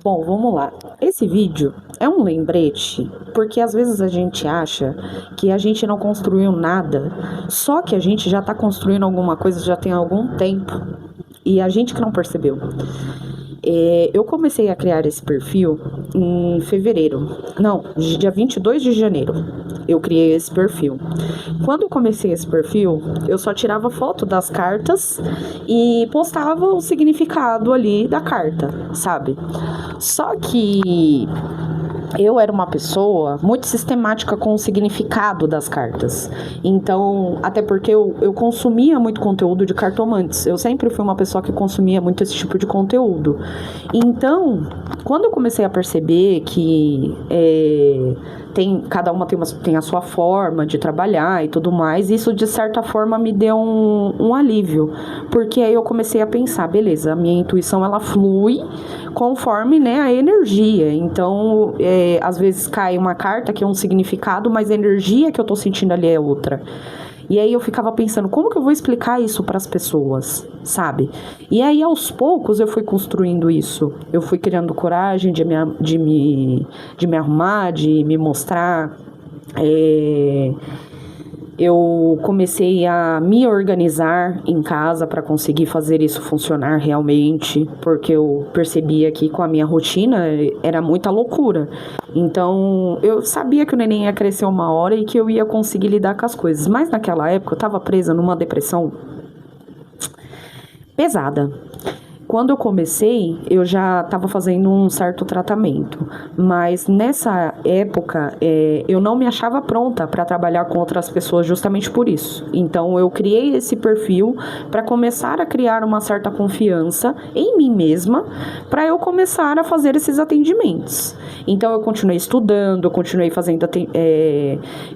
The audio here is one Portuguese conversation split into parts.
Bom, vamos lá. Esse vídeo é um lembrete, porque às vezes a gente acha que a gente não construiu nada, só que a gente já está construindo alguma coisa já tem algum tempo, e a gente que não percebeu. Eu comecei a criar esse perfil em fevereiro, não, dia 22 de janeiro, eu criei esse perfil. Quando eu comecei esse perfil, eu só tirava foto das cartas e postava o significado ali da carta, sabe? Só que eu era uma pessoa muito sistemática com o significado das cartas. Então, até porque eu consumia muito conteúdo de cartomantes. Eu sempre fui uma pessoa que consumia muito esse tipo de conteúdo. Então, quando eu comecei a perceber que cada uma tem a sua forma de trabalhar e tudo mais, isso de certa forma me deu um alívio. Porque aí eu comecei a pensar, beleza, a minha intuição ela flui conforme, né, a energia. Então, às vezes cai uma carta que é um significado, mas a energia que eu tô sentindo ali é outra. E aí eu ficava pensando, como que eu vou explicar isso para as pessoas, sabe? E aí aos poucos eu fui construindo isso. Eu fui criando coragem de me arrumar, de me mostrar. Eu comecei a me organizar em casa para conseguir fazer isso funcionar realmente, porque eu percebia que com a minha rotina era muita loucura. Então, eu sabia que o neném ia crescer uma hora e que eu ia conseguir lidar com as coisas. Mas naquela época eu estava presa numa depressão pesada. Quando eu comecei, eu já estava fazendo um certo tratamento, mas nessa época eu não me achava pronta para trabalhar com outras pessoas justamente por isso. Então eu criei esse perfil para começar a criar uma certa confiança em mim mesma, para eu começar a fazer esses atendimentos. Então eu continuei estudando,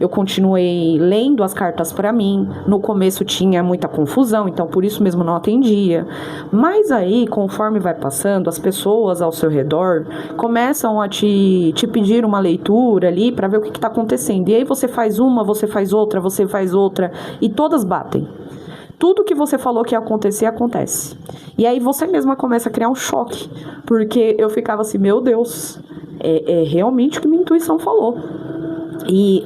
eu continuei lendo as cartas para mim. No começo tinha muita confusão, então por isso mesmo não atendia. Mas aí, conforme vai passando, as pessoas ao seu redor começam a te pedir uma leitura ali para ver o que está acontecendo. E aí você faz uma, você faz outra e todas batem. Tudo que você falou que ia acontecer, acontece. E aí você mesma começa a criar um choque, porque eu ficava assim, meu Deus, é realmente o que minha intuição falou. E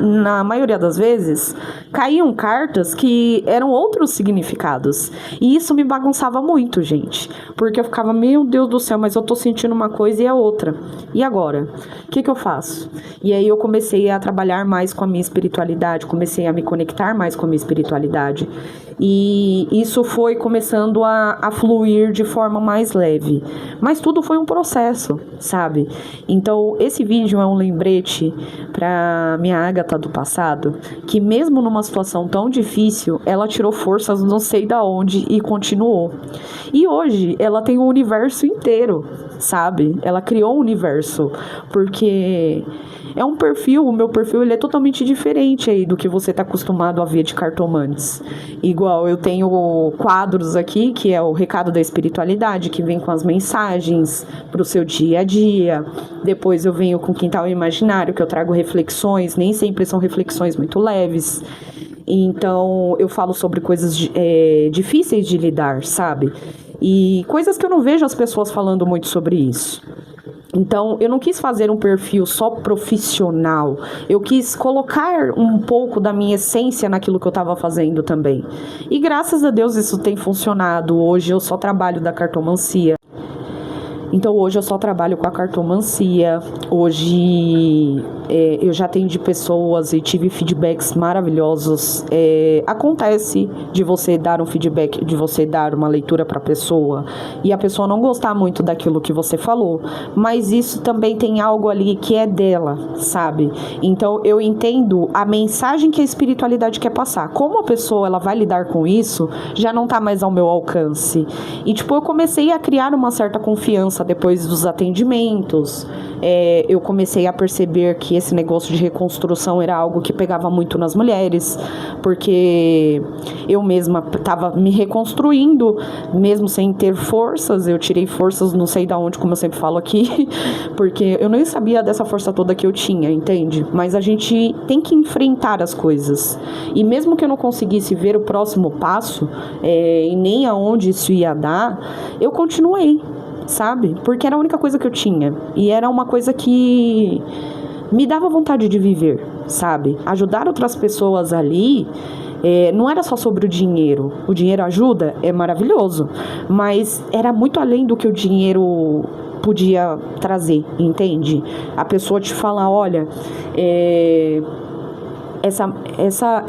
na maioria das vezes caíam cartas que eram outros significados. E isso me bagunçava muito, gente. Porque eu ficava, meu Deus do céu, mas eu tô sentindo uma coisa e é outra. E agora? O que eu faço? E aí eu comecei a trabalhar mais com a minha espiritualidade, comecei a me conectar mais com a minha espiritualidade. E isso foi começando a fluir de forma mais leve. Mas tudo foi um processo, sabe? Então, esse vídeo é um lembrete para minha Ágata do passado, que mesmo numa situação tão difícil, ela tirou forças não sei da onde e continuou. E hoje, ela tem o universo inteiro, sabe? Ela criou um universo, porque é um perfil, o meu perfil ele é totalmente diferente aí do que você está acostumado a ver de cartomantes. Igual eu tenho quadros aqui, que é o recado da espiritualidade, que vem com as mensagens para o seu dia a dia. Depois eu venho com o quintal imaginário, que eu trago reflexões, nem sempre são reflexões muito leves. Então eu falo sobre coisas difíceis de lidar, sabe? E coisas que eu não vejo as pessoas falando muito sobre isso. Então, eu não quis fazer um perfil só profissional, eu quis colocar um pouco da minha essência naquilo que eu estava fazendo também. E graças a Deus isso tem funcionado. Hoje eu só trabalho da cartomancia. Então hoje eu só trabalho com a cartomancia. Hoje eu já atendi pessoas e tive feedbacks maravilhosos. Acontece de você dar um feedback, de você dar uma leitura para a pessoa e a pessoa não gostar muito daquilo que você falou, mas isso também tem algo ali que é dela, sabe? Então eu entendo a mensagem que a espiritualidade quer passar. Como a pessoa ela vai lidar com isso, já não tá mais ao meu alcance. E eu comecei a criar uma certa confiança depois dos atendimentos. Eu comecei a perceber que esse negócio de reconstrução era algo que pegava muito nas mulheres, porque eu mesma estava me reconstruindo, mesmo sem ter forças. Eu tirei forças não sei de onde, como eu sempre falo aqui, porque eu nem sabia dessa força toda que eu tinha, entende? Mas a gente tem que enfrentar as coisas. E mesmo que eu não conseguisse ver o próximo passo, e nem aonde isso ia dar, eu continuei. sabe? Porque era a única coisa que eu tinha. E era uma coisa que me dava vontade de viver, sabe? Ajudar outras pessoas ali, não era só sobre o dinheiro. O dinheiro ajuda, é maravilhoso. Mas era muito além do que o dinheiro podia trazer, entende? A pessoa te fala, olha, essa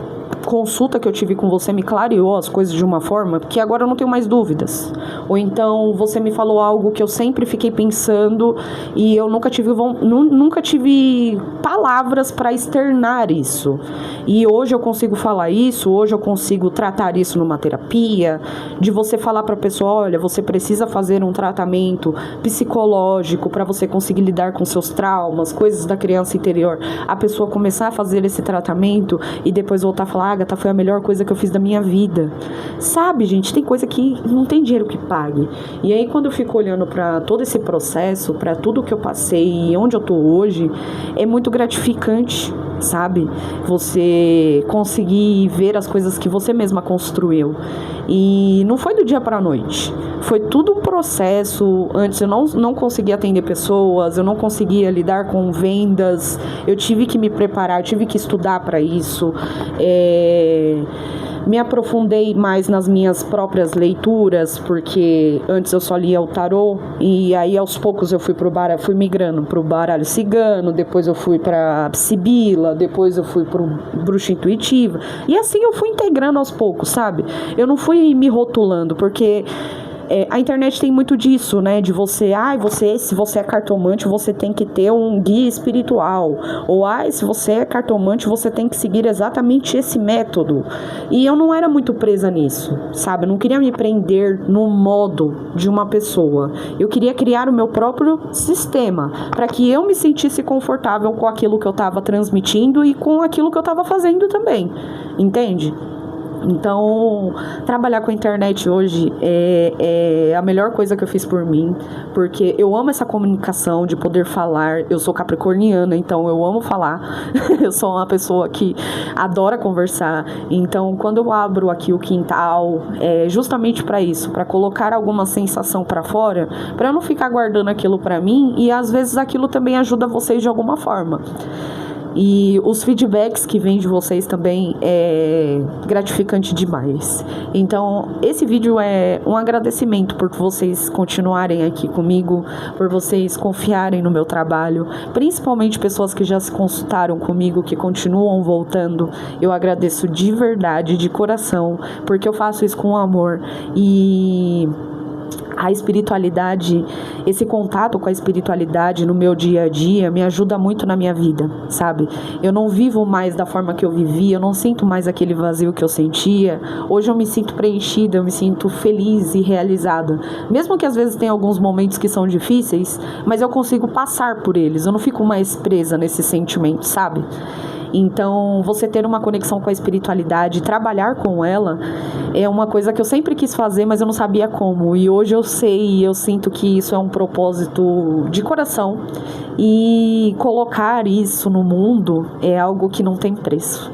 consulta que eu tive com você me clareou as coisas de uma forma que agora eu não tenho mais dúvidas. Ou então você me falou algo que eu sempre fiquei pensando e eu nunca tive palavras para externar isso. E hoje eu consigo falar isso, hoje eu consigo tratar isso numa terapia, de você falar para a pessoa, olha, você precisa fazer um tratamento psicológico para você conseguir lidar com seus traumas, coisas da criança interior. A pessoa começar a fazer esse tratamento e depois voltar a falar, Agatha, foi a melhor coisa que eu fiz da minha vida. Sabe, gente, tem coisa que não tem dinheiro que pague. E aí, quando eu fico olhando para todo esse processo, para tudo que eu passei e onde eu tô hoje, é muito gratificante, sabe? Você conseguir ver as coisas que você mesma construiu. E não foi do dia para a noite. Foi tudo um processo. Antes eu não conseguia atender pessoas, eu não conseguia lidar com vendas, eu tive que me preparar, eu tive que estudar para isso. Me aprofundei mais nas minhas próprias leituras, porque antes eu só lia o tarô, e aí aos poucos eu fui migrando pro baralho cigano, depois eu fui pra Sibila, depois eu fui pro bruxa intuitiva, e assim eu fui integrando aos poucos, sabe? Eu não fui me rotulando, porque a internet tem muito disso, né? De você, se você é cartomante, você tem que ter um guia espiritual. Ou, se você é cartomante, você tem que seguir exatamente esse método. E eu não era muito presa nisso, sabe? Eu não queria me prender no modo de uma pessoa. Eu queria criar o meu próprio sistema, para que eu me sentisse confortável com aquilo que eu estava transmitindo e com aquilo que eu estava fazendo também. Entende? Então, trabalhar com a internet hoje é a melhor coisa que eu fiz por mim, porque eu amo essa comunicação de poder falar. Eu sou capricorniana, então eu amo falar. Eu sou uma pessoa que adora conversar. Então, quando eu abro aqui o quintal, é justamente para isso, para colocar alguma sensação para fora, para eu não ficar guardando aquilo para mim, e às vezes aquilo também ajuda vocês de alguma forma. E os feedbacks que vêm de vocês também é gratificante demais. Então, esse vídeo é um agradecimento por vocês continuarem aqui comigo, por vocês confiarem no meu trabalho, principalmente pessoas que já se consultaram comigo, que continuam voltando. Eu agradeço de verdade, de coração, porque eu faço isso com amor. E a espiritualidade, esse contato com a espiritualidade no meu dia a dia me ajuda muito na minha vida, sabe? Eu não vivo mais da forma que eu vivia, eu não sinto mais aquele vazio que eu sentia. Hoje eu me sinto preenchida, eu me sinto feliz e realizada. Mesmo que às vezes tenha alguns momentos que são difíceis, mas eu consigo passar por eles, eu não fico mais presa nesse sentimento, sabe? Então, você ter uma conexão com a espiritualidade, trabalhar com ela, é uma coisa que eu sempre quis fazer, mas eu não sabia como. E hoje eu sei e eu sinto que isso é um propósito de coração. E colocar isso no mundo é algo que não tem preço.